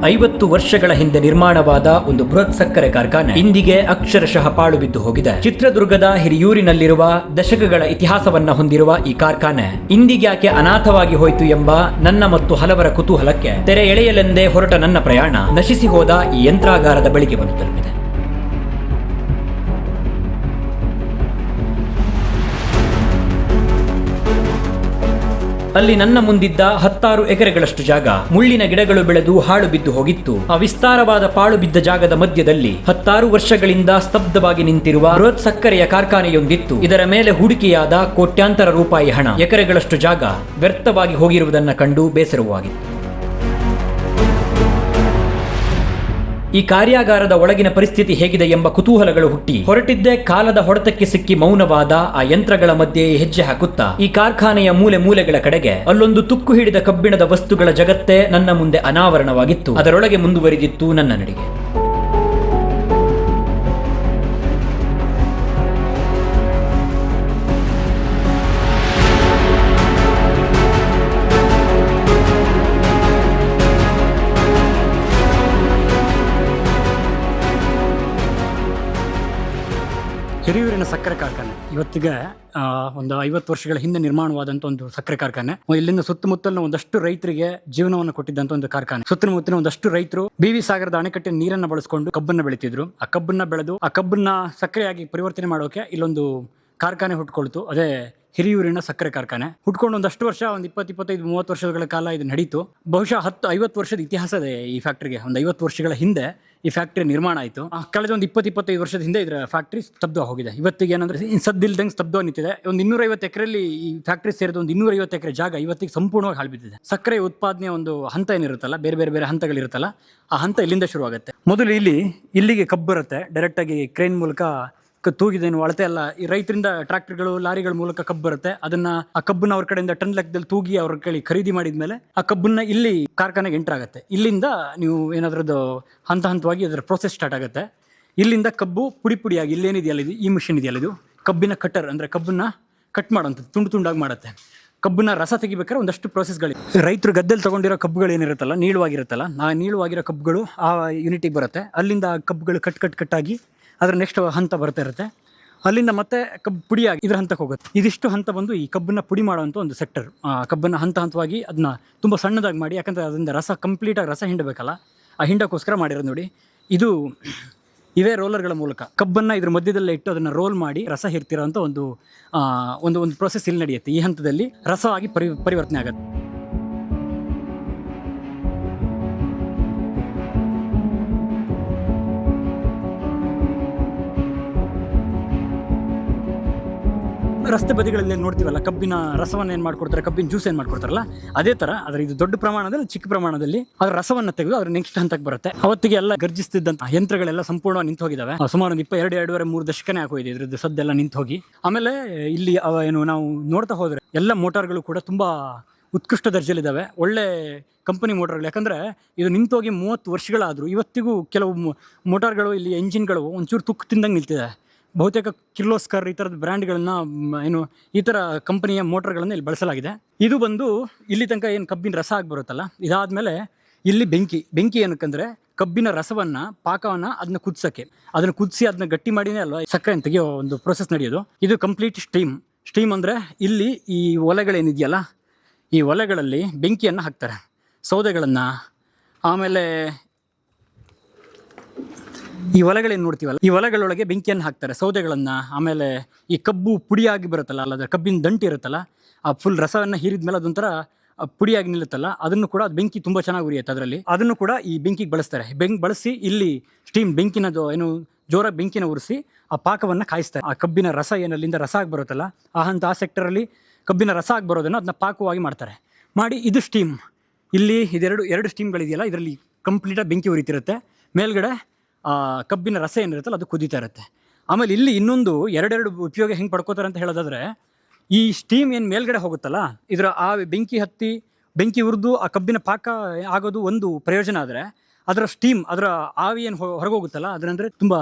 50 ವರ್ಷಗಳ ಹಿಂದೆ ನಿರ್ಮಾಣವಾದ ಒಂದು ಬೃಹತ್ ಸಕ್ಕರೆ ಕಾರ್ಖಾನೆ ಇಂದಿಗೆ ಅಕ್ಷರಶಃ ಪಾಳು ಬಿದ್ದು ಹೋಗಿದೆ. ಚಿತ್ರದುರ್ಗದ ಹಿರಿಯೂರಿನಲ್ಲಿರುವ ದಶಕಗಳ ಇತಿಹಾಸವನ್ನ ಹೊಂದಿರುವ ಈ ಕಾರ್ಖಾನೆ ಇಂದಿಗ್ಯಾಕೆ ಅನಾಥವಾಗಿ ಹೋಯಿತು ಎಂಬ ನನ್ನ ಮತ್ತು ಹಲವರ ಕುತೂಹಲಕ್ಕೆ ತೆರೆ ಎಳೆಯಲೆಂದೇ ಹೊರಟ ನನ್ನ ಪ್ರಯಾಣ ನಶಿಸಿ ಹೋದ ಈ ಯಂತ್ರಾಗಾರದ ಬಳಿಗೆ ಬಂದು ತಲುಪಿದೆ. ಅಲ್ಲಿ ನನ್ನ ಮುಂದಿದ್ದ 10 ಎಕರೆಗಳಷ್ಟು ಜಾಗ ಮುಳ್ಳಿನ ಗಿಡಗಳು ಬೆಳೆದು ಹಾಳು ಬಿದ್ದು ಹೋಗಿತ್ತು. ಆ ವಿಸ್ತಾರವಾದ ಪಾಳು ಬಿದ್ದ ಜಾಗದ ಮಧ್ಯದಲ್ಲಿ 10 ವರ್ಷಗಳಿಂದ ಸ್ತಬ್ಧವಾಗಿ ನಿಂತಿರುವ ಬೃಹತ್ ಸಕ್ಕರೆಯ ಕಾರ್ಖಾನೆಯೊಂದಿತ್ತು. ಇದರ ಮೇಲೆ ಹೂಡಿಕೆಯಾದ ಕೋಟ್ಯಾಂತರ ರೂಪಾಯಿ ಹಣ, ಎಕರೆಗಳಷ್ಟು ಜಾಗ ವ್ಯರ್ಥವಾಗಿ ಹೋಗಿರುವುದನ್ನು ಕಂಡು ಬೇಸರವಾಗಿತ್ತು. ಈ ಕಾರ್ಯಾಗಾರದ ಒಳಗಿನ ಪರಿಸ್ಥಿತಿ ಹೇಗಿದೆ ಎಂಬ ಕುತೂಹಲಗಳು ಹುಟ್ಟಿ ಹೊರಟಿದ್ದೇ ಕಾಲದ ಹೊಡೆತಕ್ಕೆ ಸಿಕ್ಕಿ ಮೌನವಾದ ಆ ಯಂತ್ರಗಳ ಮಧ್ಯೆ ಹೆಜ್ಜೆ ಹಾಕುತ್ತಾ ಈ ಕಾರ್ಖಾನೆಯ ಮೂಲೆ ಮೂಲೆಗಳ ಕಡೆಗೆ ಅಲ್ಲೊಂದು ತುಕ್ಕು ಹಿಡಿದ ಕಬ್ಬಿಣದ ವಸ್ತುಗಳ ಜಗತ್ತೇ ನನ್ನ ಮುಂದೆ ಅನಾವರಣವಾಗಿತ್ತು. ಅದರೊಳಗೆ ಮುಂದುವರಿದಿತ್ತು ನನ್ನ ನಡಿಗೆ. ಹಿರಿಯೂರಿನ ಸಕ್ಕರೆ ಕಾರ್ಖಾನೆ ಇವತ್ತಿಗೆ ಒಂದು 50 ವರ್ಷಗಳ ಹಿಂದೆ ನಿರ್ಮಾಣವಾದಂಥ ಒಂದು ಸಕ್ಕರೆ ಕಾರ್ಖಾನೆ. ಇಲ್ಲಿಂದ ಸುತ್ತಮುತ್ತಲಿನ ಒಂದಷ್ಟು ರೈತರಿಗೆ ಜೀವನವನ್ನು ಕೊಟ್ಟಿದ್ದಂಥ ಒಂದು ಕಾರ್ಖಾನೆ. ಸುತ್ತಮುತ್ತಲಿನ ಒಂದಷ್ಟು ರೈತರು BV ಸಾಗರದ ಅಣೆಕಟ್ಟಿನ ನೀರನ್ನು ಬಳಸಿಕೊಂಡು ಕಬ್ಬನ್ನ ಬೆಳೀತಿದ್ರು. ಆ ಕಬ್ಬನ್ನ ಬೆಳೆದು ಆ ಕಬ್ಬನ್ನ ಸಕ್ಕರೆಯಾಗಿ ಪರಿವರ್ತನೆ ಮಾಡೋಕೆ ಇಲ್ಲೊಂದು ಕಾರ್ಖಾನೆ ಹುಟ್ಕೊಳ್ತು. ಅದೇ ಹಿರಿಯೂರಿನ ಸಕ್ಕರೆ ಕಾರ್ಖಾನೆ ಹುಟ್ಕೊಂಡು ಒಂದಷ್ಟು ವರ್ಷ, ಒಂದು 20-25-30 ವರ್ಷಗಳ ಕಾಲ ಇದು ನಡೀತು. ಬಹುಶಃ 10-50 ವರ್ಷದ ಇತಿಹಾಸ ಇದೆ ಈ ಫ್ಯಾಕ್ಟ್ರಿಗೆ. ಒಂದು 50 ವರ್ಷಗಳ ಹಿಂದೆ ಈ ಫ್ಯಾಕ್ಟ್ರಿ ನಿರ್ಮಾಣ ಆಯಿತು. ಕಳೆದ ಒಂದು 20-25 ವರ್ಷದ ಹಿಂದೆ ಇದರ ಫ್ಯಾಕ್ಟ್ರಿ ಸ್ತಬ್ಧ ಹೋಗಿದೆ. ಇವತ್ತಿಗೆ ಏನಂದ್ರೆ ಸದ್ದಿಲ್ದಂಗೆ ಸ್ತಬ್ಧ ನಿಂತಿದೆ. ಒಂದು 250 ಎಕರೆಯಲ್ಲಿ ಈ ಫ್ಯಾಕ್ಟ್ರಿ ಸೇರಿದ ಒಂದು 250 ಎಕರೆ ಜಾಗ ಇವತ್ತಿಗೆ ಸಂಪೂರ್ಣವಾಗಿ ಹಾಳ್ಬಿದ್ದಿದೆ. ಸಕ್ಕರೆ ಉತ್ಪಾದನೆಯ ಒಂದು ಹಂತ ಏನಿರುತ್ತಲ್ಲ, ಬೇರೆ ಬೇರೆ ಬೇರೆ ಹಂತಗಳಿರುತ್ತಲ್ಲ, ಆ ಹಂತ ಇಲ್ಲಿಂದ ಶುರುವಾಗುತ್ತೆ. ಮೊದಲು ಇಲ್ಲಿಗೆ ಕಬ್ಬು ಬರುತ್ತೆ, ಡೈರೆಕ್ಟಾಗಿ ಕ್ರೇನ್ ಮೂಲಕ ತೂಗಿದೇನು ಅಳತೆ ಎಲ್ಲ ಈ ರೈತರಿಂದ ಟ್ರಾಕ್ಟರ್ಗಳು, ಲಾರಿಗಳ ಮೂಲಕ ಕಬ್ಬು ಬರುತ್ತೆ. ಆ ಕಬ್ಬನ್ನ ಅವ್ರ ಕಡೆಯಿಂದ ಟನ್ ಲೆಕ್ಕದಲ್ಲಿ ತೂಗಿ ಅವ್ರ ಕಡೆ ಖರೀದಿ ಮಾಡಿದ್ಮೇಲೆ ಆ ಕಬ್ಬನ್ನ ಇಲ್ಲಿ ಕಾರ್ಖಾನೆಗೆ ಎಂಟರ್ ಆಗುತ್ತೆ. ಇಲ್ಲಿಂದ ನೀವು ಏನಾದ್ರದ್ದು ಹಂತ ಹಂತವಾಗಿ ಅದರ ಪ್ರೋಸೆಸ್ ಸ್ಟಾರ್ಟ್ ಆಗುತ್ತೆ. ಇಲ್ಲಿಂದ ಕಬ್ಬು ಪುಡಿ ಪುಡಿಯಾಗಿ ಇಲ್ಲೇನಿದೆಯಲ್ಲ, ಈ ಮಿಷಿನ್ ಇದೆಯಲ್ಲ, ಇದು ಕಬ್ಬಿನ ಕಟ್ಟರ್ ಅಂದ್ರೆ ಕಬ್ಬನ್ನ ಕಟ್ ಮಾಡೋಂಥದ್ದು, ತುಂಡು ತುಂಡಾಗಿ ಮಾಡುತ್ತೆ. ಕಬ್ಬನ್ನ ರಸ ತೆಗಿಬೇಕಾದ್ರೆ ಒಂದಷ್ಟು ಪ್ರೋಸೆಸ್ಗಳು ರೈತರು ಗದ್ದೆಲ್ಲಿ ತಗೊಂಡಿರೋ ಕಬ್ಬುಗಳು ಏನಿರುತ್ತಲ್ಲ, ನೀಳುವಾಗಿರುತ್ತಲ್ಲ, ಆ ನೀಳುವಾಗಿರೋ ಕಬ್ಬುಗಳು ಆ ಯೂನಿಟಿಗೆ ಬರುತ್ತೆ. ಅಲ್ಲಿಂದ ಕಬ್ಬುಗಳು ಕಟ್ಟಾಗಿ ಅದರ ನೆಕ್ಸ್ಟ್ ಹಂತ ಬರ್ತಾ ಇರುತ್ತೆ. ಅಲ್ಲಿಂದ ಮತ್ತೆ ಕಬ್ಬು ಪುಡಿಯಾಗಿ ಇದ್ರ ಹಂತಕ್ಕೆ ಹೋಗುತ್ತೆ. ಇದಿಷ್ಟು ಹಂತ ಬಂದು ಈ ಕಬ್ಬನ್ನ ಪುಡಿ ಮಾಡುವಂಥ ಒಂದು ಸೆಕ್ಟರ್. ಕಬ್ಬನ್ನ ಹಂತ ಹಂತವಾಗಿ ಅದನ್ನ ತುಂಬ ಸಣ್ಣದಾಗಿ ಮಾಡಿ, ಯಾಕಂದರೆ ಅದರಿಂದ ರಸ ಕಂಪ್ಲೀಟಾಗಿ ರಸ ಹಿಂಡಬೇಕಲ್ಲ, ಆ ಹಿಂಡಕ್ಕೋಸ್ಕರ ಮಾಡಿರೋದು ನೋಡಿ. ಇವೇ ರೋಲರ್ಗಳ ಮೂಲಕ ಕಬ್ಬನ್ನು ಇದ್ರ ಮಧ್ಯದಲ್ಲೇ ಇಟ್ಟು ಅದನ್ನು ರೋಲ್ ಮಾಡಿ ರಸ ಹೀರ್ತಿರೋಂಥ ಒಂದು ಪ್ರೊಸೆಸ್ ಇಲ್ಲಿ ನಡೆಯುತ್ತೆ. ಈ ಹಂತದಲ್ಲಿ ರಸವಾಗಿ ಪರಿವರ್ತನೆ ಆಗುತ್ತೆ. ರಸ್ತೆ ಬದಿಗಳಲ್ಲಿ ನೋಡ್ತೀವಲ್ಲ, ಕಬ್ಬಿನ ರಸವನ್ನು ಏನು ಮಾಡ್ಕೊಡ್ತಾರೆ, ಕಬ್ಬಿನ ಜ್ಯೂಸ್ ಏನು ಮಾಡ್ಕೊಡ್ತಾರಲ್ಲ, ಅದೇ ಥರ ಆದರೆ ಇದು ದೊಡ್ಡ ಪ್ರಮಾಣದಲ್ಲಿ, ಚಿಕ್ಕ ಪ್ರಮಾಣದಲ್ಲಿ ಅದರ ರಸವನ್ನು ತೆಗೆದು ಅದ್ರ ನೆಕ್ಸ್ಟ್ ಹಂತಕ್ಕೆ ಬರುತ್ತೆ. ಅವತ್ತಿಗೆ ಎಲ್ಲ ಗರ್ಜಿಸ್ತಿದ್ದಂಥ ಯಂತ್ರಗಳೆಲ್ಲ ಸಂಪೂರ್ಣವಾಗಿ ನಿಂತು ಹೋಗಿದ್ದಾವೆ. ಸುಮಾರು 2-2.5-3 ದಶಕನೇ ಆಗೋಗಿದೆ ಇದ್ರದ್ದು ಸದ್ದೆಲ್ಲ ನಿಂತು ಹೋಗಿ. ಆಮೇಲೆ ಇಲ್ಲಿ ನಾವು ನೋಡ್ತಾ ಹೋದರೆ ಎಲ್ಲ ಮೋಟಾರ್ಗಳು ಕೂಡ ತುಂಬ ಉತ್ಕೃಷ್ಟ ದರ್ಜೆಲಿದ್ದಾವೆ, ಒಳ್ಳೆ ಕಂಪನಿ ಮೋಟಾರ್ಗಳು. ಯಾಕಂದರೆ ಇದು ನಿಂತೋಗಿ 30 ವರ್ಷಗಳಾದರೂ ಇವತ್ತಿಗೂ ಕೆಲವು ಮೋಟಾರ್ಗಳು, ಇಲ್ಲಿ ಎಂಜಿನ್ಗಳು ಒಂಚೂರು ತುಕ್ಕು ತಿಂದಂಗೆ ನಿಲ್ತಿದೆ. ಬಹುತೇಕ ಕಿರ್ಲೋಸ್ಕರ್ ಈ ಥರದ ಬ್ರ್ಯಾಂಡ್ಗಳನ್ನ ಈ ಥರ ಕಂಪನಿಯ ಮೋಟರ್ಗಳನ್ನು ಇಲ್ಲಿ ಬಳಸಲಾಗಿದೆ. ಇದು ಬಂದು ಇಲ್ಲಿ ತನಕ ಏನು ಕಬ್ಬಿನ ರಸ ಆಗಿ ಬರುತ್ತಲ್ಲ, ಇದಾದಮೇಲೆ ಇಲ್ಲಿ ಬೆಂಕಿ ಏನಕ್ಕಂದರೆ ಕಬ್ಬಿನ ರಸವನ್ನು, ಪಾಕವನ್ನು ಅದನ್ನ ಕುದಿಸಿ ಅದನ್ನ ಗಟ್ಟಿ ಮಾಡಿನೇ ಅಲ್ವಾ ಸಕ್ಕರೆ ತೆಗೆಯೋ ಒಂದು ಪ್ರೊಸೆಸ್ ನಡೆಯೋದು. ಇದು ಕಂಪ್ಲೀಟ್ ಸ್ಟೀಮ್ ಅಂದರೆ ಇಲ್ಲಿ ಈ ಒಲೆಗಳೇನಿದೆಯಲ್ಲ, ಈ ಒಲೆಗಳಲ್ಲಿ ಬೆಂಕಿಯನ್ನು ಹಾಕ್ತಾರೆ, ಸೌದೆಗಳನ್ನು. ಆಮೇಲೆ ಈ ಒಲೆಗಳೇನು ನೋಡ್ತೀವಲ್ಲ, ಈ ಒಲೆಗಳೊಳಗೆ ಬೆಂಕಿಯನ್ನು ಹಾಕ್ತಾರೆ, ಸೌದೆಗಳನ್ನು. ಆಮೇಲೆ ಈ ಕಬ್ಬು ಪುಡಿಯಾಗಿ ಬರುತ್ತಲ್ಲ, ಅಲ್ಲದ ಕಬ್ಬಿನ ದಂಟು ಇರುತ್ತಲ್ಲ, ಆ ಫುಲ್ ರಸವನ್ನು ಹೀರಿದ್ಮೇಲೆ ಅದೊಂಥರ ಪುಡಿಯಾಗಿ ನಿಲ್ಲುತ್ತಲ್ಲ, ಅದನ್ನು ಕೂಡ ಬೆಂಕಿ ತುಂಬ ಚೆನ್ನಾಗಿ ಉರಿಯುತ್ತೆ ಅದರಲ್ಲಿ. ಅದನ್ನು ಕೂಡ ಈ ಬೆಂಕಿಗೆ ಬಳಸ್ತಾರೆ. ಬಳಸಿ ಇಲ್ಲಿ ಬೆಂಕಿನದು ಜೋರಾಗಿ ಬೆಂಕಿನ ಉರಿಸಿ ಆ ಪಾಕವನ್ನು ಕಾಯಿಸ್ತಾರೆ. ಆ ಕಬ್ಬಿನ ರಸ ಅಲ್ಲಿಂದ ರಸ ಆಗಿ ಬರುತ್ತಲ್ಲ, ಆ ಸೆಕ್ಟರಲ್ಲಿ ಕಬ್ಬಿನ ರಸ ಆಗಿ ಬರೋದನ್ನು ಅದನ್ನ ಪಾಕವಾಗಿ ಮಾಡ್ತಾರೆ. ಮಾಡಿ ಇದು ಸ್ಟೀಮ್. ಇಲ್ಲಿ ಎರಡು ಸ್ಟೀಮ್ಗಳಿದೆಯಲ್ಲ, ಇದರಲ್ಲಿ ಕಂಪ್ಲೀಟಾಗಿ ಬೆಂಕಿ ಉರಿತಿರುತ್ತೆ. ಮೇಲ್ಗಡೆ ಕಬ್ಬಿನ ರಸ ಏನಿರುತ್ತಲ್ಲ ಅದು ಕುದೀತಾ ಇರುತ್ತೆ. ಆಮೇಲೆ ಇಲ್ಲಿ ಇನ್ನೊಂದು ಎರಡು ಉಪಯೋಗ ಹೆಂಗೆ ಪಡ್ಕೋತಾರೆ ಅಂತ ಹೇಳೋದಾದ್ರೆ, ಈ ಸ್ಟೀಮ್ ಏನು ಮೇಲ್ಗಡೆ ಹೋಗುತ್ತಲ್ಲ, ಇದರ ಆ ಬೆಂಕಿ ಉರಿದು ಆ ಕಬ್ಬಿನ ಪಾಕ ಆಗೋದು ಒಂದು ಪ್ರಯೋಜನ. ಆದರೆ ಅದರ ಸ್ಟೀಮ್, ಅದರ ಆವಿ ಏನು ಹೊರಗೋಗುತ್ತಲ್ಲ, ಅದರಂದರೆ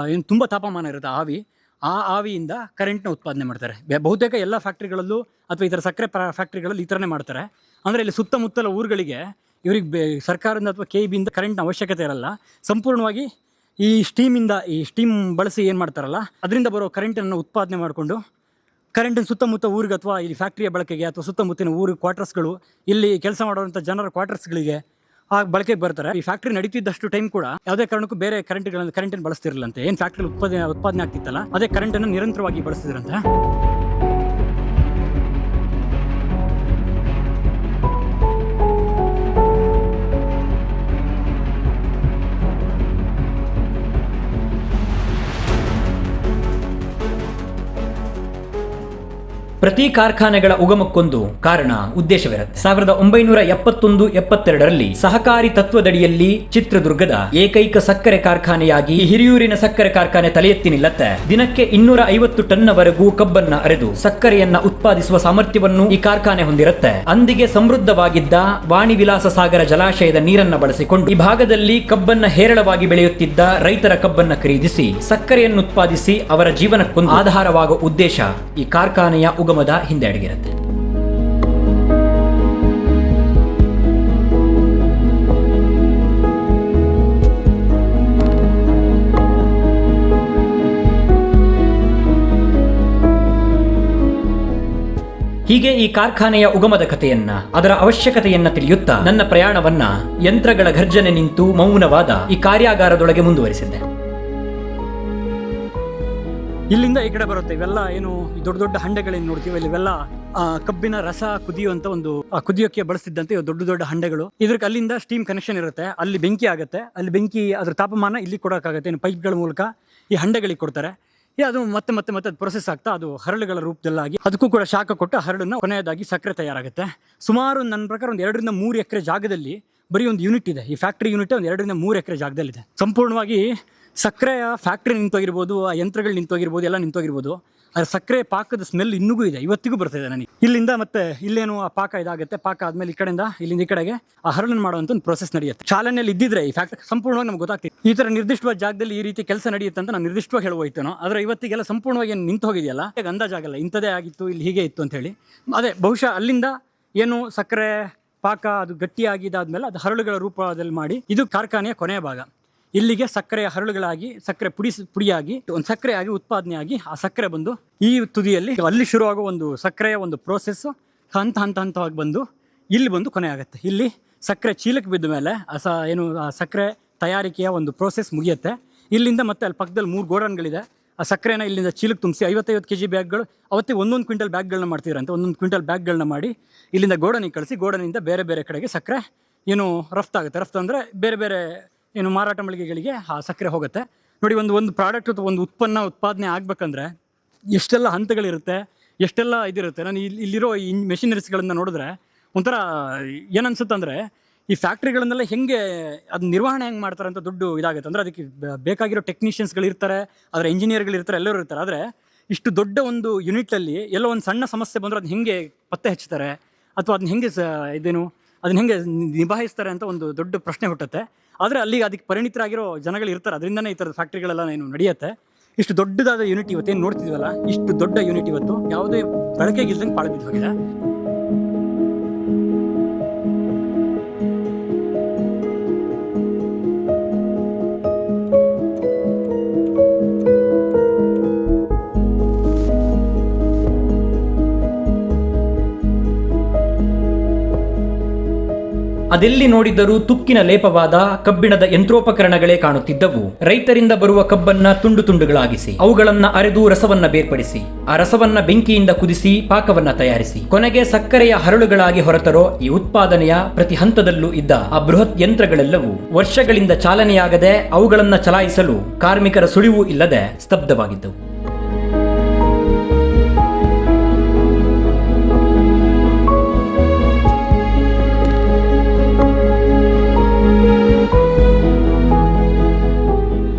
ತುಂಬ ತಾಪಮಾನ ಇರುತ್ತೆ ಆವಿ. ಆ ಆವಿಯಿಂದ ಕರೆಂಟ್ನ ಉತ್ಪಾದನೆ ಮಾಡ್ತಾರೆ. ಬಹುತೇಕ ಎಲ್ಲ ಫ್ಯಾಕ್ಟ್ರಿಗಳಲ್ಲೂ ಅಥವಾ ಈ ಥರ ಸಕ್ಕರೆ ಫ್ಯಾಕ್ಟ್ರಿಗಳಲ್ಲಿ ಈ ಥರನೇ ಮಾಡ್ತಾರೆ. ಅಂದರೆ ಇಲ್ಲಿ ಸುತ್ತಮುತ್ತಲ ಊರುಗಳಿಗೆ ಇವ್ರಿಗೆ ಸರ್ಕಾರದಿಂದ ಅಥವಾ KEBಯಿಂದ ಕರೆಂಟ್ನ ಅವಶ್ಯಕತೆ ಇರಲ್ಲ. ಸಂಪೂರ್ಣವಾಗಿ ಈ ಸ್ಟೀಮ್ ಬಳಸಿ ಏನು ಮಾಡ್ತಾರಲ್ಲ ಅದರಿಂದ ಬರೋ ಕರೆಂಟನ್ನು ಉತ್ಪಾದನೆ ಮಾಡಿಕೊಂಡು ಕರೆಂಟಿನ ಸುತ್ತಮುತ್ತ ಊರಿಗೆ ಅಥವಾ ಇಲ್ಲಿ ಫ್ಯಾಕ್ಟ್ರಿಯ ಬಳಕೆಗೆ ಅಥವಾ ಸುತ್ತಮುತ್ತಿನ ಊರು ಕ್ವಾರ್ಟರ್ಸ್ಗಳು, ಇಲ್ಲಿ ಕೆಲಸ ಮಾಡುವಂಥ ಜನರ ಕ್ವಾರ್ಟರ್ಸ್ಗಳಿಗೆ ಆ ಬಳಕೆಗೆ ಬರ್ತಾರೆ. ಈ ಫ್ಯಾಕ್ಟ್ರಿ ನಡೀತಿದ್ದಷ್ಟು ಟೈಮ್ ಕೂಡ ಯಾವುದೇ ಕಾರಣಕ್ಕೂ ಬೇರೆ ಕರೆಂಟನ್ನು ಬಳಸ್ತಿರಲಿಲ್ಲಂತೆ. ಏನು ಫ್ಯಾಕ್ಟ್ರಿ ಉತ್ಪಾದನೆ ಆಗ್ತಿತ್ತಲ್ಲ ಅದೇ ಕರೆಂಟನ್ನು ನಿರಂತರವಾಗಿ ಬಳಸ್ತಿದ್ರಂತೆ. ಪ್ರತಿ ಕಾರ್ಖಾನೆಗಳ ಉಗಮಕ್ಕೊಂದು ಕಾರಣ, ಉದ್ದೇಶವಿರುತ್ತೆ. 1971-72ರಲ್ಲಿ ಸಹಕಾರಿ ತತ್ವದಡಿಯಲ್ಲಿ ಚಿತ್ರದುರ್ಗದ ಏಕೈಕ ಸಕ್ಕರೆ ಕಾರ್ಖಾನೆಯಾಗಿ ಹಿರಿಯೂರಿನ ಸಕ್ಕರೆ ಕಾರ್ಖಾನೆ ತಲೆ ಎತ್ತಿ ನಿಲ್ಲತ್ತೆ. ದಿನಕ್ಕೆ 250 ಟನ್ನವರೆಗೂ ಕಬ್ಬನ್ನ ಅರೆದು ಸಕ್ಕರೆಯನ್ನ ಉತ್ಪಾದಿಸುವ ಸಾಮರ್ಥ್ಯವನ್ನು ಈ ಕಾರ್ಖಾನೆ ಹೊಂದಿರುತ್ತೆ. ಅಂದಿಗೆ ಸಮೃದ್ಧವಾಗಿದ್ದ ವಾಣಿ ವಿಲಾಸ ಸಾಗರ ಜಲಾಶಯದ ನೀರನ್ನ ಬಳಸಿಕೊಂಡು ಈ ಭಾಗದಲ್ಲಿ ಕಬ್ಬನ್ನ ಹೇರಳವಾಗಿ ಬೆಳೆಯುತ್ತಿದ್ದ ರೈತರ ಕಬ್ಬನ್ನ ಖರೀದಿಸಿ ಸಕ್ಕರೆಯನ್ನು ಉತ್ಪಾದಿಸಿ ಅವರ ಜೀವನಕ್ಕೊಂದು ಆಧಾರವಾಗುವ ಉದ್ದೇಶ ಈ ಕಾರ್ಖಾನೆಯ ಉಗಮದ ಹಿಂದೆ ಅಡಗಿರುತ್ತೆ. ಹೀಗೆ ಈ ಕಾರ್ಖಾನೆಯ ಉಗಮದ ಕಥೆಯನ್ನ, ಅದರ ಅವಶ್ಯಕತೆಯನ್ನ ತಿಳಿಯುತ್ತಾ ನನ್ನ ಪ್ರಯಾಣವನ್ನ ಯಂತ್ರಗಳ ಘರ್ಜನೆ ನಿಂತು ಮೌನವಾದ ಈ ಕಾರ್ಯಾಗಾರದೊಳಗೆ ಮುಂದುವರಿಸಿದ್ದೆ. ಇಲ್ಲಿಂದ ಈ ಕಡೆ ಬರುತ್ತೆ ಇವೆಲ್ಲ ಏನು ದೊಡ್ಡ ದೊಡ್ಡ ಹಂಡೆಗಳೇನು ನೋಡ್ತೀವಿ, ಇವೆಲ್ಲ ಕಬ್ಬಿನ ರಸ ಕುದಿಯುವಂತ ಒಂದು ಕುದಿಯೋಕೆ ಬಳಸ್ತಿದ್ದಂತೆ ದೊಡ್ಡ ದೊಡ್ಡ ಹಂಡೆಗಳು. ಇದಕ್ಕೆ ಅಲ್ಲಿಂದ ಸ್ಟೀಮ್ ಕನೆಕ್ಷನ್ ಇರುತ್ತೆ, ಅಲ್ಲಿ ಬೆಂಕಿ ಆಗುತ್ತೆ, ಅಲ್ಲಿ ಬೆಂಕಿ ಅದ್ರ ತಾಪಮಾನ ಇಲ್ಲಿ ಕೊಡೋಕ್ಕಾಗತ್ತೆ, ಪೈಪ್ಗಳ ಮೂಲಕ ಈ ಹಂಡೆಗಳಿಗೆ ಕೊಡ್ತಾರೆ. ಅದು ಮತ್ತೆ ಮತ್ತೆ ಮತ್ತೆ ಅದು ಪ್ರೊಸೆಸ್ ಆಗ್ತಾ ಅದು ಹರಳುಗಳ ರೂಪದಲ್ಲಾಗಿ ಅದಕ್ಕೂ ಕೂಡ ಶಾಖ ಕೊಟ್ಟು ಹರಳನ್ನ ಕೊನೆಯದಾಗಿ ಸಕ್ಕರೆ ತಯಾರಾಗುತ್ತೆ. ಸುಮಾರು ನನ್ನ ಪ್ರಕಾರ 2 ರಿಂದ 3 ಎಕರೆ ಜಾಗದಲ್ಲಿ ಬರೀ ಒಂದು ಯೂನಿಟ್ ಇದೆ. ಈ ಫ್ಯಾಕ್ಟ್ರಿ ಯೂನಿಟ್ 2 ರಿಂದ 3 ಎಕರೆ ಜಾಗದಲ್ಲಿದೆ. ಸಂಪೂರ್ಣವಾಗಿ ಸಕ್ಕರೆಯ ಫ್ಯಾಕ್ಟ್ರಿ ನಿಂತೋಗಿರ್ಬೋದು, ಆ ಯಂತ್ರಗಳು ನಿಂತೋಗಿರ್ಬೋದು, ಎಲ್ಲ ನಿಂತೋಗಿರ್ಬೋದು. ಅದ್ರ ಸಕ್ಕರೆ ಪಾಕದ ಸ್ಮೆಲ್ ಇನ್ನೂ ಇದೆ, ಇವತ್ತಿಗೂ ಬರ್ತಾಯಿದೆ ನನಗೆ. ಇಲ್ಲಿಂದ ಮತ್ತೆ ಇಲ್ಲೇನು ಆ ಪಾಕ ಇದಾಗುತ್ತೆ, ಪಾಕ ಆದ್ಮೇಲೆ ಇಲ್ಲಿಂದ ಈ ಕಡೆಗೆ ಆ ಹರಳನ್ನು ಮಾಡುವಂತ ಒಂದು ಪ್ರೊಸೆಸ್ ನಡೆಯುತ್ತೆ. ಚಾಲನೆಯಲ್ಲಿ ಇದ್ದಿದ್ರೆ ಈ ಫ್ಯಾಕ್ಟ್ರಿ ಸಂಪೂರ್ಣವಾಗಿ ನಮ್ಗೆ ಗೊತ್ತಾಗ್ತಿತ್ತು ಈ ತರ ನಿರ್ದಿಷ್ಟವಾದ ಜಾಗದಲ್ಲಿ ಈ ರೀತಿ ಕೆಲಸ ನಡೆಯುತ್ತೆ ಅಂತ ನಾನು ನಿರ್ದಿಷ್ಟವಾಗಿ ಹೇಳುವೋಯ್ತೇನೋ. ಆದರೆ ಇವತ್ತಿಗೆಲ್ಲ ಸಂಪೂರ್ಣವಾಗಿ ನಿಂತು ಹೋಗಿದೆಯಲ್ಲ, ಈಗ ಅಂದಾಜಾಗಲ್ಲ ಇಂಥದೇ ಆಗಿತ್ತು, ಇಲ್ಲಿ ಹೀಗೆ ಇತ್ತು ಅಂತ ಹೇಳಿ. ಅದೇ ಬಹುಶಃ ಅಲ್ಲಿಂದ ಏನು ಸಕ್ಕರೆ ಪಾಕ ಅದು ಗಟ್ಟಿಯಾಗಿದ್ದಾದ್ಮೇಲೆ ಅದು ಹರಳುಗಳ ರೂಪದಲ್ಲಿ ಮಾಡಿ ಇದು ಕಾರ್ಖಾನೆಯ ಕೊನೆಯ ಭಾಗ. ಇಲ್ಲಿಗೆ ಸಕ್ಕರೆಯ ಹರಳುಗಳಾಗಿ ಸಕ್ಕರೆ ಪುಡಿಯಾಗಿ ಒಂದು ಸಕ್ಕರೆಯಾಗಿ ಉತ್ಪಾದನೆ ಆಗಿ ಆ ಸಕ್ಕರೆ ಬಂದು ಈ ತುದಿಯಲ್ಲಿ ಅಲ್ಲಿ ಶುರುವಾಗುವ ಒಂದು ಸಕ್ಕರೆಯ ಒಂದು ಪ್ರೋಸೆಸ್ ಹಂತವಾಗಿ ಬಂದು ಇಲ್ಲಿ ಬಂದು ಕೊನೆ ಆಗುತ್ತೆ. ಇಲ್ಲಿ ಸಕ್ಕರೆ ಚೀಲಕ್ಕೆ ಬಿದ್ದ ಮೇಲೆ ಆ ಸಕ್ಕರೆ ತಯಾರಿಕೆಯ ಒಂದು ಪ್ರೋಸೆಸ್ ಮುಗಿಯುತ್ತೆ. ಇಲ್ಲಿಂದ ಮತ್ತೆ ಅಲ್ಲಿ ಪಕ್ಕದಲ್ಲಿ 3 ಗೋಡನ್ಗಳಿದೆ. ಆ ಸಕ್ಕರೆನ ಇಲ್ಲಿಂದ ಚೀಲಕ್ಕೆ ತುಂಬಿಸಿ 55 kg ಬ್ಯಾಗ್ಗಳು, ಅವತ್ತಿಗೆ 1 ಕ್ವಿಂಟಲ್ ಬ್ಯಾಗ್ಗಳನ್ನ ಮಾಡ್ತಿದ್ರಂತೆ. 1 ಕ್ವಿಂಟಲ್ ಬ್ಯಾಗ್ಗಳನ್ನ ಮಾಡಿ ಇಲ್ಲಿಂದ ಗೋಡನಿಗೆ ಕಳಿಸಿ ಗೋಡನಿಂದ ಬೇರೆ ಬೇರೆ ಕಡೆಗೆ ಸಕ್ಕರೆ ಏನು ರಫ್ತಾಗುತ್ತೆ. ರಫ್ತು ಅಂದರೆ ಬೇರೆ ಬೇರೆ ಏನು ಮಾರಾಟ ಮಳಿಗೆಗಳಿಗೆ ಆ ಸಕ್ಕರೆ ಹೋಗುತ್ತೆ. ನೋಡಿ, ಒಂದು ಪ್ರಾಡಕ್ಟ್ ಅಥವಾ ಒಂದು ಉತ್ಪಾದನೆ ಆಗ್ಬೇಕಂದ್ರೆ ಎಷ್ಟೆಲ್ಲ ಹಂತಗಳಿರುತ್ತೆ, ಎಷ್ಟೆಲ್ಲ ಇದಿರುತ್ತೆ. ನಾನು ಇಲ್ಲಿರೋ ಈ ಮೆಷಿನರೀಸ್ಗಳನ್ನು ನೋಡಿದ್ರೆ ಒಂಥರ ಏನನ್ಸುತ್ತೆ ಅಂದರೆ ಈ ಫ್ಯಾಕ್ಟ್ರಿಗಳನ್ನೆಲ್ಲ ಹೆಂಗೆ ಅದು ನಿರ್ವಹಣೆ ಹೆಂಗೆ ಮಾಡ್ತಾರೆ ಅಂತ ದುಡ್ಡು ಇದಾಗುತ್ತೆ. ಅಂದರೆ ಅದಕ್ಕೆ ಬೇಕಾಗಿರೋ ಟೆಕ್ನಿಷಿಯನ್ಸ್ಗಳು ಇರ್ತಾರೆ, ಅದರ ಇಂಜಿನಿಯರ್ಗಳು ಇರ್ತಾರೆ, ಎಲ್ಲರೂ ಇರ್ತಾರೆ. ಆದರೆ ಇಷ್ಟು ದೊಡ್ಡ ಒಂದು ಯೂನಿಟಲ್ಲಿ ಎಲ್ಲೋ ಒಂದು ಸಣ್ಣ ಸಮಸ್ಯೆ ಬಂದರೆ ಅದನ್ನ ಹೆಂಗೆ ಪತ್ತೆ ಹಚ್ತಾರೆ ಅಥವಾ ಅದನ್ನ ಹೆಂಗೆ ಅದನ್ನ ಹೆಂಗೆ ನಿಭಾಯಿಸ್ತಾರೆ ಅಂತ ಒಂದು ದೊಡ್ಡ ಪ್ರಶ್ನೆ ಹುಟ್ಟುತ್ತೆ. ಆದರೆ ಅದಕ್ಕೆ ಪರಿಣಿತರಾಗಿರೋ ಜನಗಳು ಇರ್ತಾರೆ, ಅದರಿಂದನೇ ಈ ಥರದ ಫ್ಯಾಕ್ಟ್ರಿಗಳೆಲ್ಲ ಏನು ನಡೆಯುತ್ತೆ. ಇಷ್ಟು ದೊಡ್ಡದಾದ ಯೂನಿಟ್ ಇವತ್ತೇನು ನೋಡ್ತಿದ್ವಲ್ಲ, ಇಷ್ಟು ದೊಡ್ಡ ಯೂನಿಟ್ ಇವತ್ತು ಯಾವುದೇ ಬಳಕೆಗಿಲ್ದಂಗೆ ಪಾಳು ಬಿದ್ದು ಹೋಗಿದೆ. ಅದೆಲ್ಲಿ ನೋಡಿದರೂ ತುಕ್ಕಿನ ಲೇಪವಾದ ಕಬ್ಬಿಣದ ಯಂತ್ರೋಪಕರಣಗಳೇ ಕಾಣುತ್ತಿದ್ದವು. ರೈತರಿಂದ ಬರುವ ಕಬ್ಬನ್ನ ತುಂಡು ತುಂಡುಗಳಾಗಿಸಿ ಅವುಗಳನ್ನ ಅರೆದು ರಸವನ್ನ ಬೇರ್ಪಡಿಸಿ ಆ ರಸವನ್ನ ಬೆಂಕಿಯಿಂದ ಕುದಿಸಿ ಪಾಕವನ್ನ ತಯಾರಿಸಿ ಕೊನೆಗೆ ಸಕ್ಕರೆಯ ಹರಳುಗಳಾಗಿ ಹೊರತರೋ ಈ ಉತ್ಪಾದನೆಯ ಪ್ರತಿ ಹಂತದಲ್ಲೂ ಇದ್ದ ಆ ಬೃಹತ್ ಯಂತ್ರಗಳೆಲ್ಲವೂ ವರ್ಷಗಳಿಂದ ಚಾಲನೆಯಾಗದೆ ಅವುಗಳನ್ನ ಚಲಾಯಿಸಲು ಕಾರ್ಮಿಕರ ಸುಳಿವು ಇಲ್ಲದೆ ಸ್ತಬ್ಧವಾಗಿದ್ದವು.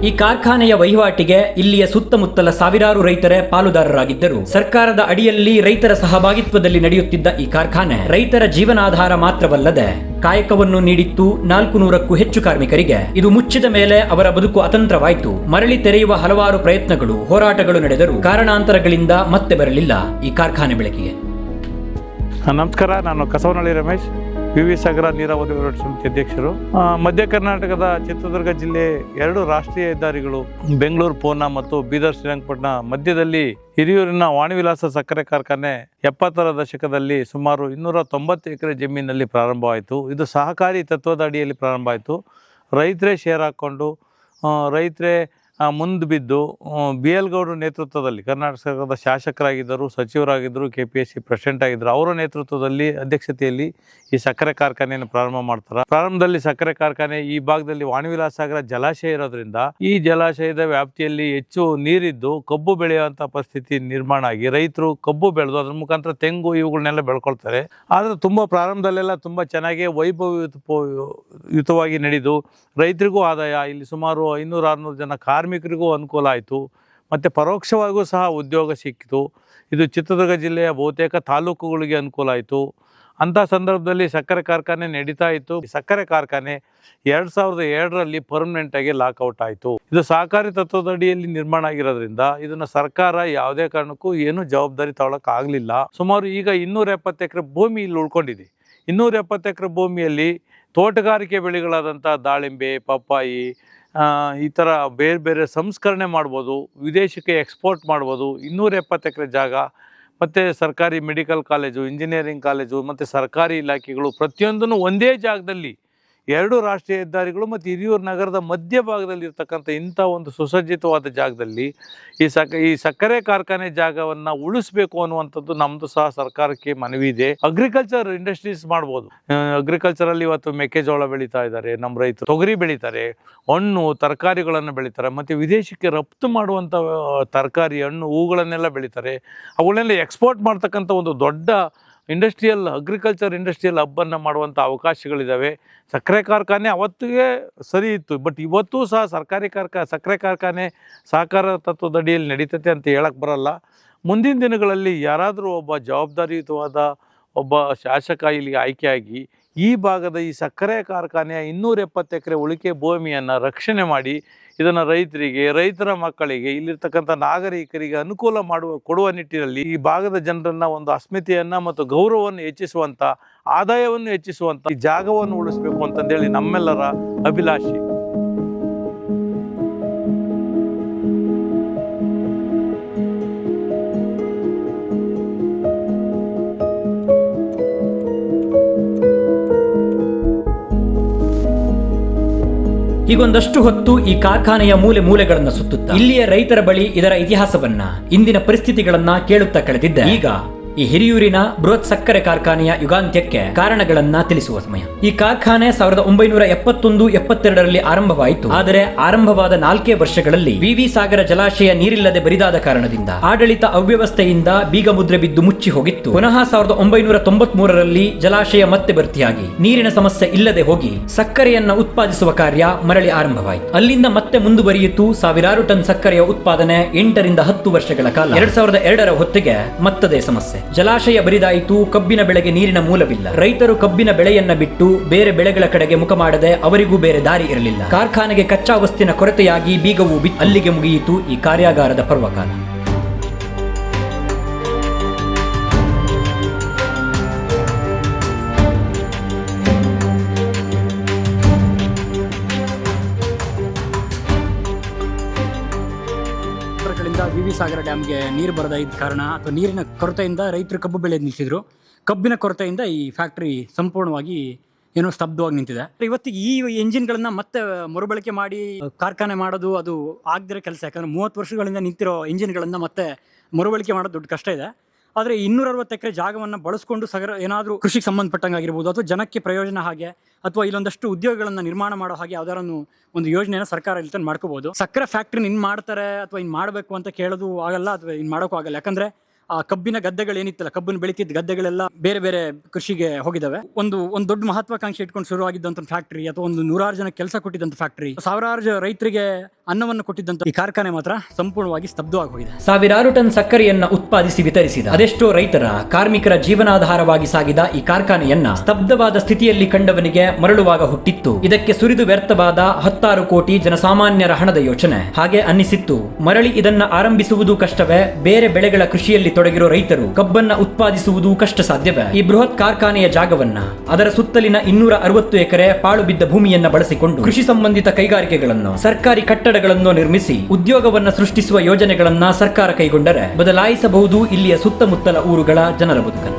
ಈ ಕಾರ್ಖಾನೆಯ ವಹಿವಾಟಿಗೆ ಇಲ್ಲಿಯ ಸುತ್ತಮುತ್ತಲ ಸಾವಿರಾರು ರೈತರೇ ಪಾಲುದಾರರಾಗಿದ್ದರು. ಸರ್ಕಾರದ ಅಡಿಯಲ್ಲಿ ರೈತರ ಸಹಭಾಗಿತ್ವದಲ್ಲಿ ನಡೆಯುತ್ತಿದ್ದ ಈ ಕಾರ್ಖಾನೆ ರೈತರ ಜೀವನಾಧಾರ ಮಾತ್ರವಲ್ಲದೆ ಕಾಯಕವನ್ನು ನೀಡಿತ್ತು 400ಕ್ಕೂ ಹೆಚ್ಚು ಕಾರ್ಮಿಕರಿಗೆ. ಇದು ಮುಚ್ಚಿದ ಮೇಲೆ ಅವರ ಬದುಕು ಅತಂತ್ರವಾಯಿತು. ಮರಳಿ ತೆರೆಯುವ ಹಲವಾರು ಪ್ರಯತ್ನಗಳು, ಹೋರಾಟಗಳು ನಡೆದರೂ ಕಾರಣಾಂತರಗಳಿಂದ ಮತ್ತೆ ಬರಲಿಲ್ಲ ಈ ಕಾರ್ಖಾನೆ ಬೆಳಕಿಗೆ. ನಮಸ್ಕಾರ, ನಾನು ಕಸವನಹಳ್ಳಿ ರಮೇಶ್. ವಿ ಸಾಗರ ನೀರಾವರಿ ಹೋರಾಟ ಸಮಿತಿ ಅಧ್ಯಕ್ಷರು. ಮಧ್ಯ ಕರ್ನಾಟಕದ ಚಿತ್ರದುರ್ಗ ಜಿಲ್ಲೆ 2 ರಾಷ್ಟ್ರೀಯ ಹೆದ್ದಾರಿಗಳು ಬೆಂಗಳೂರು ಪೂನಾ ಮತ್ತು ಬೀದರ್ ಶ್ರೀರಂಗಪಟ್ಟಣ ಮಧ್ಯದಲ್ಲಿ ಹಿರಿಯೂರಿನ ವಾಣಿವಿಲಾಸ ಸಕ್ಕರೆ ಕಾರ್ಖಾನೆ 70ರ ದಶಕದಲ್ಲಿ ಸುಮಾರು 290 ಎಕರೆ ಜಮೀನಿನಲ್ಲಿ ಪ್ರಾರಂಭವಾಯಿತು. ಇದು ಸಹಕಾರಿ ತತ್ವದ ಅಡಿಯಲ್ಲಿ ಪ್ರಾರಂಭ ಆಯಿತು. ರೈತರೇ ಶೇರ್ ಹಾಕ್ಕೊಂಡು ರೈತರೇ ಮುಂದೆ ಬಿದ್ದು ಬಿ ಎಲ್ ಗೌಡ್ರ ನೇತೃತ್ವದಲ್ಲಿ ಕರ್ನಾಟಕ ಸರ್ಕಾರದ ಶಾಸಕರಾಗಿದ್ದರು, ಸಚಿವರಾಗಿದ್ದರು, KPSC ಪ್ರೆಸಿಡೆಂಟ್ ಆಗಿದ್ದರು. ಅವರ ನೇತೃತ್ವದಲ್ಲಿ ಅಧ್ಯಕ್ಷತೆಯಲ್ಲಿ ಈ ಸಕ್ಕರೆ ಕಾರ್ಖಾನೆಯನ್ನು ಪ್ರಾರಂಭ ಮಾಡ್ತಾರೆ. ಪ್ರಾರಂಭದಲ್ಲಿ ಸಕ್ಕರೆ ಕಾರ್ಖಾನೆ ಈ ಭಾಗದಲ್ಲಿ ವಾಣಿವಿಲಾಸ ಸಾಗರ ಜಲಾಶಯ ಇರೋದ್ರಿಂದ ಈ ಜಲಾಶಯದ ವ್ಯಾಪ್ತಿಯಲ್ಲಿ ಹೆಚ್ಚು ನೀರಿದ್ದು ಕಬ್ಬು ಬೆಳೆಯುವಂಥ ಪರಿಸ್ಥಿತಿ ನಿರ್ಮಾಣ ಆಗಿ ರೈತರು ಕಬ್ಬು ಬೆಳೆದು ಅದ್ರ ಮುಖಾಂತರ ತೆಂಗು ಇವುಗಳನ್ನೆಲ್ಲ ಬೆಳ್ಕೊಳ್ತಾರೆ. ಆದರೆ ತುಂಬ ಪ್ರಾರಂಭದಲ್ಲೆಲ್ಲ ತುಂಬ ಚೆನ್ನಾಗಿ ವೈಭವಯುತವಾಗಿ ನಡೆದು ರೈತರಿಗೂ ಆದಾಯ, ಇಲ್ಲಿ ಸುಮಾರು 500-600 ಜನ ಕಾರ್ಮಿಕರಿಗೂ ಅನುಕೂಲ ಆಯಿತು. ಮತ್ತು ಪರೋಕ್ಷವಾಗಿಯೂ ಸಹ ಉದ್ಯೋಗ ಸಿಕ್ಕಿತು. ಇದು ಚಿತ್ರದುರ್ಗ ಜಿಲ್ಲೆಯ ಬಹುತೇಕ ತಾಲೂಕುಗಳಿಗೆ ಅನುಕೂಲ ಆಯಿತು. ಅಂಥ ಸಂದರ್ಭದಲ್ಲಿ ಸಕ್ಕರೆ ಕಾರ್ಖಾನೆ ನಡೀತಾ ಇತ್ತು. ಸಕ್ಕರೆ ಕಾರ್ಖಾನೆ 2007ರಲ್ಲಿ ಪರ್ಮನೆಂಟಾಗಿ ಲಾಕ್ಔಟ್ ಆಯಿತು. ಇದು ಸಹಕಾರಿ ತತ್ವದ ಅಡಿಯಲ್ಲಿ ನಿರ್ಮಾಣ ಆಗಿರೋದ್ರಿಂದ ಇದನ್ನು ಸರ್ಕಾರ ಯಾವುದೇ ಕಾರಣಕ್ಕೂ ಏನು ಜವಾಬ್ದಾರಿ ತಗೊಳ್ಳೋಕ್ಕಾಗಲಿಲ್ಲ. ಸುಮಾರು ಈಗ 270 ಎಕರೆ ಭೂಮಿ ಇಲ್ಲಿ ಉಳ್ಕೊಂಡಿದೆ. 270 ಎಕರೆ ಭೂಮಿಯಲ್ಲಿ ತೋಟಗಾರಿಕೆ ಬೆಳೆಗಳಾದಂಥ ದಾಳಿಂಬೆ, ಪಪ್ಪಾಯಿ, ಈ ಥರ ಬೇರೆ ಬೇರೆ ಸಂಸ್ಕರಣೆ ಮಾಡ್ಬೋದು, ವಿದೇಶಕ್ಕೆ ಎಕ್ಸ್ಪೋರ್ಟ್ ಮಾಡ್ಬೋದು. 270 ಎಕರೆ ಜಾಗ ಮತ್ತು ಸರ್ಕಾರಿ ಮೆಡಿಕಲ್ ಕಾಲೇಜು, ಇಂಜಿನಿಯರಿಂಗ್ ಕಾಲೇಜು ಮತ್ತು ಸರ್ಕಾರಿ ಇಲಾಖೆಗಳು ಪ್ರತಿಯೊಂದನ್ನು ಒಂದೇ ಜಾಗದಲ್ಲಿ 2 ರಾಷ್ಟ್ರೀಯ ಹೆದ್ದಾರಿಗಳು ಮತ್ತು ಹಿರಿಯೂರು ನಗರದ ಮಧ್ಯಭಾಗದಲ್ಲಿ ಇರ್ತಕ್ಕಂಥ ಇಂಥ ಒಂದು ಸುಸಜ್ಜಿತವಾದ ಜಾಗದಲ್ಲಿ ಈ ಸಕ್ಕರೆ ಕಾರ್ಖಾನೆ ಜಾಗವನ್ನು ಉಳಿಸ್ಬೇಕು ಅನ್ನುವಂಥದ್ದು ನಮ್ಮದು ಸಹ ಸರ್ಕಾರಕ್ಕೆ ಮನವಿ ಇದೆ. ಅಗ್ರಿಕಲ್ಚರ್ ಇಂಡಸ್ಟ್ರೀಸ್ ಮಾಡ್ಬೋದು. ಅಗ್ರಿಕಲ್ಚರಲ್ಲಿ ಇವತ್ತು ಮೆಕ್ಕೆಜೋಳ ಬೆಳೀತಾ ಇದ್ದಾರೆ ನಮ್ಮ ರೈತರು, ತೊಗರಿ ಬೆಳೀತಾರೆ, ಹಣ್ಣು ತರಕಾರಿಗಳನ್ನು ಬೆಳೀತಾರೆ, ಮತ್ತು ವಿದೇಶಕ್ಕೆ ರಫ್ತು ಮಾಡುವಂಥ ತರಕಾರಿ, ಹಣ್ಣು, ಹೂಗಳನ್ನೆಲ್ಲ ಬೆಳೀತಾರೆ. ಅವುಗಳನ್ನೆಲ್ಲ ಎಕ್ಸ್ಪೋರ್ಟ್ ಮಾಡ್ತಕ್ಕಂಥ ಒಂದು ದೊಡ್ಡ ಅಗ್ರಿಕಲ್ಚರ್ ಇಂಡಸ್ಟ್ರಿಯಲ್ ಹಬ್ಬನ್ನು ಮಾಡುವಂಥ ಅವಕಾಶಗಳಿದ್ದಾವೆ. ಸಕ್ಕರೆ ಕಾರ್ಖಾನೆ ಅವತ್ತಿಗೆ ಸರಿ ಇತ್ತು, ಬಟ್ ಇವತ್ತೂ ಸಹ ಸಕ್ಕರೆ ಕಾರ್ಖಾನೆ ಸಹಕಾರ ತತ್ವದಡಿಯಲ್ಲಿ ನಡೀತೈತೆ ಅಂತ ಹೇಳಕ್ಕೆ ಬರಲ್ಲ. ಮುಂದಿನ ದಿನಗಳಲ್ಲಿ ಯಾರಾದರೂ ಒಬ್ಬ ಜವಾಬ್ದಾರಿಯುತವಾದ ಒಬ್ಬ ಶಾಸಕ ಇಲ್ಲಿಗೆ ಆಯ್ಕೆಯಾಗಿ ಈ ಭಾಗದ ಈ ಸಕ್ಕರೆ ಕಾರ್ಖಾನೆಯ 270 ಎಕರೆ ಉಳಿಕೆ ಭೂಮಿಯನ್ನು ರಕ್ಷಣೆ ಮಾಡಿ ಇದನ್ನು ರೈತರ ಮಕ್ಕಳಿಗೆ, ಇಲ್ಲಿರ್ತಕ್ಕಂಥ ನಾಗರಿಕರಿಗೆ ಅನುಕೂಲ ಕೊಡುವ ನಿಟ್ಟಿನಲ್ಲಿ ಈ ಭಾಗದ ಜನರನ್ನ ಒಂದು ಅಸ್ಮಿತೆಯನ್ನು ಮತ್ತು ಗೌರವವನ್ನು ಹೆಚ್ಚಿಸುವಂಥ, ಆದಾಯವನ್ನು ಹೆಚ್ಚಿಸುವಂಥ ಈ ಜಾಗವನ್ನು ಉಳಿಸಬೇಕು ಅಂತಂದೇಳಿ ನಮ್ಮೆಲ್ಲರ ಅಭಿಲಾಷೆ. ಹೀಗೊಂದಷ್ಟು ಹೊತ್ತು ಈ ಕಾರ್ಖಾನೆಯ ಮೂಲೆಗಳನ್ನು ಸುತ್ತುತ್ತಾ ಇಲ್ಲಿಯ ರೈತರ ಬಳಿ ಇದರ ಇತಿಹಾಸವನ್ನ, ಇಂದಿನ ಪರಿಸ್ಥಿತಿಗಳನ್ನ ಕೇಳುತ್ತಾ ಕಳೆದಿದ್ದ ಈಗ ಈ ಹಿರಿಯೂರಿನ ಬೃಹತ್ ಸಕ್ಕರೆ ಕಾರ್ಖಾನೆಯ ಯುಗಾಂತ್ಯಕ್ಕೆ ಕಾರಣಗಳನ್ನ ತಿಳಿಸುವ ಸಮಯ. ಈ ಕಾರ್ಖಾನೆ 1971-72ರಲ್ಲಿ ಆರಂಭವಾಯಿತು. ಆದರೆ ಆರಂಭವಾದ 4 ವರ್ಷಗಳಲ್ಲಿ ವಿ ಸಾಗರ ಜಲಾಶಯ ನೀರಿಲ್ಲದೆ ಬರಿದಾದ ಕಾರಣದಿಂದ ಆಡಳಿತ ಅವ್ಯವಸ್ಥೆಯಿಂದ ಬೀಗ ಮುದ್ರೆ ಬಿದ್ದು ಮುಚ್ಚಿ ಹೋಗಿತ್ತು. ಪುನಃ 1993ರಲ್ಲಿ ಜಲಾಶಯ ಮತ್ತೆ ಭರ್ತಿಯಾಗಿ ನೀರಿನ ಸಮಸ್ಯೆ ಇಲ್ಲದೆ ಹೋಗಿ ಸಕ್ಕರೆಯನ್ನ ಉತ್ಪಾದಿಸುವ ಕಾರ್ಯ ಮರಳಿ ಆರಂಭವಾಯಿತು. ಅಲ್ಲಿಂದ ಮತ್ತೆ ಮುಂದುವರಿಯಿತು. ಸಾವಿರಾರು ಟನ್ ಸಕ್ಕರೆಯ ಉತ್ಪಾದನೆ 8-10 ವರ್ಷಗಳ ಕಾಲ. 2002ರ ಹೊತ್ತಿಗೆ ಮತ್ತದೇ ಸಮಸ್ಯೆ. ಜಲಾಶಯ ಬರಿದಾಯಿತು. ಕಬ್ಬಿನ ಬೆಳೆಗೆ ನೀರಿನ ಮೂಲವಿಲ್ಲ. ರೈತರು ಕಬ್ಬಿನ ಬೆಳೆಯನ್ನ ಬಿಟ್ಟು ಬೇರೆ ಬೆಳೆಗಳ ಕಡೆಗೆ ಮುಖ ಮಾಡದೆ ಅವರಿಗೂ ಬೇರೆ ದಾರಿ ಇರಲಿಲ್ಲ. ಕಾರ್ಖಾನೆಗೆ ಕಚ್ಚಾ ವಸ್ತಿನ ಕೊರತೆಯಾಗಿ ಬೀಗವು ಅಲ್ಲಿಗೆ ಮುಗಿಯಿತು ಈ ಕಾರ್ಯಾಗಾರದ ಪರ್ವಕಾಲ. ವಿ ಸಾಗರ ಡ್ಯಾಮ್ಗೆ ನೀರು ಬರದ ಇದ್ದ ಕಾರಣ ಅಥವಾ ನೀರಿನ ಕೊರತೆಯಿಂದ ರೈತರು ಕಬ್ಬು ಬೆಳೆಯೋದು ನಿಲ್ಸಿದ್ರು. ಕಬ್ಬಿನ ಕೊರತೆಯಿಂದ ಈ ಫ್ಯಾಕ್ಟ್ರಿ ಸಂಪೂರ್ಣವಾಗಿ ಏನೋ ಸ್ತಬ್ಧವಾಗಿ ನಿಂತಿದೆ. ಇವತ್ತಿಗೆ ಈ ಎಂಜಿನ್ಗಳನ್ನ ಮತ್ತೆ ಮರುಬಳಕೆ ಮಾಡಿ ಕಾರ್ಖಾನೆ ಮಾಡೋದು ಅದು ಆಗದಿರೋ ಕೆಲಸ. ಯಾಕಂದ್ರೆ 30 ವರ್ಷಗಳಿಂದ ನಿಂತಿರೋ ಎಂಜಿನ್ಗಳನ್ನ ಮತ್ತೆ ಮರುಬಳಕೆ ಮಾಡೋದು ದೊಡ್ಡ ಕಷ್ಟ ಇದೆ. ಆದರೆ 260 ಎಕರೆ ಜಾಗವನ್ನು ಬಳಸ್ಕೊಂಡು ಏನಾದರೂ ಕೃಷಿಗೆ ಸಂಬಂಧಪಟ್ಟಂಗಾಗಿರ್ಬೋದು ಅಥವಾ ಜನಕ್ಕೆ ಪ್ರಯೋಜನ ಹಾಗೆ ಅಥವಾ ಇಲ್ಲೊಂದಷ್ಟು ಉದ್ಯೋಗಗಳನ್ನು ನಿರ್ಮಾಣ ಮಾಡೋ ಹಾಗೆ ಯಾವ್ದಾರನ್ನು ಒಂದು ಯೋಜನೆಯನ್ನು ಸರ್ಕಾರ ಇಲ್ಲಿ ಮಾಡ್ಕೋಬಹುದು. ಸಕ್ಕರೆ ಫ್ಯಾಕ್ಟ್ರಿ ಇನ್ನು ಮಾಡ್ತಾರೆ ಅಥವಾ ಇನ್ನು ಮಾಡಬೇಕು ಅಂತ ಕೇಳೋದು ಆಗಲ್ಲ ಅಥವಾ ಇನ್ನು ಮಾಡೋಕ್ಕೂ ಆಗಲ್ಲ. ಯಾಕಂದ್ರೆ ಆ ಕಬ್ಬಿನ ಗದ್ದೆಗಳು ಏನಿತ್ತಲ್ಲ, ಕಬ್ಬನ್ನು ಬೆಳೀತಿದ್ದ ಗದ್ದೆಗಳೆಲ್ಲ ಬೇರೆ ಬೇರೆ ಕೃಷಿಗೆ ಹೋಗಿದ್ದಾವೆ. ಒಂದು ದೊಡ್ಡ ಮಹತ್ವಾಕಾಂಕ್ಷೆ ಇಟ್ಕೊಂಡು ಶುರುವಾಗಿದ್ದಂಥ ಫ್ಯಾಕ್ಟ್ರಿ ಅಥವಾ ಒಂದು 100 ಜನ ಕೆಲಸ ಕೊಟ್ಟಿದ್ದಂಥ ಫ್ಯಾಕ್ಟ್ರಿ ಸಾವಿರಾರು ರೈತರಿಗೆ ಅನ್ನವನ್ನು ಕೊಟ್ಟಿದ್ದಂತ ಈ ಕಾರ್ಖಾನೆ ಮಾತ್ರ ಸಂಪೂರ್ಣವಾಗಿ ಸ್ತಬ್ಧವಾಗಿ ಹೋಗಿದೆ. ಸಾವಿರಾರು ಟನ್ ಸಕ್ಕರೆಯನ್ನ ಉತ್ಪಾದಿಸಿ ವಿತರಿಸಿದ ಅದೆಷ್ಟೋ ರೈತರ ಕಾರ್ಮಿಕರ ಜೀವನಾಧಾರವಾಗಿ ಸಾಗಿದ ಈ ಕಾರ್ಖಾನೆಯನ್ನ ಸ್ತಬ್ಧವಾದ ಸ್ಥಿತಿಯಲ್ಲಿ ಕಂಡವನಿಗೆ ಮರಳುವಾಗ ಹುಟ್ಟಿತ್ತು ಇದಕ್ಕೆ ಸುರಿದು ವ್ಯರ್ಥವಾದ 10 ಕೋಟಿ ಜನಸಾಮಾನ್ಯರ ಹಣದ ಯೋಚನೆ. ಹಾಗೆ ಅನ್ನಿಸಿತ್ತು, ಮರಳಿ ಇದನ್ನ ಆರಂಭಿಸುವುದು ಕಷ್ಟವೇ, ಬೇರೆ ಬೆಳೆಗಳ ಕೃಷಿಯಲ್ಲಿ ತೊಡಗಿರೋ ರೈತರು ಕಬ್ಬನ್ನ ಉತ್ಪಾದಿಸುವುದು ಕಷ್ಟ ಸಾಧ್ಯವೇ? ಈ ಬೃಹತ್ ಕಾರ್ಖಾನೆಯ ಜಾಗವನ್ನ, ಅದರ ಸುತ್ತಲಿನ 260 ಎಕರೆ ಪಾಳು ಬಿದ್ದ ಭೂಮಿಯನ್ನ ಬಳಸಿಕೊಂಡು ಕೃಷಿ ಸಂಬಂಧಿತ ಕೈಗಾರಿಕೆಗಳನ್ನು, ಸರ್ಕಾರಿ ಕಟ್ಟಡಗಳನ್ನು ನಿರ್ಮಿಸಿ ಉದ್ಯೋಗವನ್ನ ಸೃಷ್ಟಿಸುವ ಯೋಜನೆಗಳನ್ನ ಸರ್ಕಾರ ಕೈಗೊಂಡರೆ ಬದಲಾಯಿಸಬಹುದು ಇಲ್ಲಿಯ ಸುತ್ತಮುತ್ತಲ ಊರುಗಳ ಜನರ ಬದುಕನ್ನು.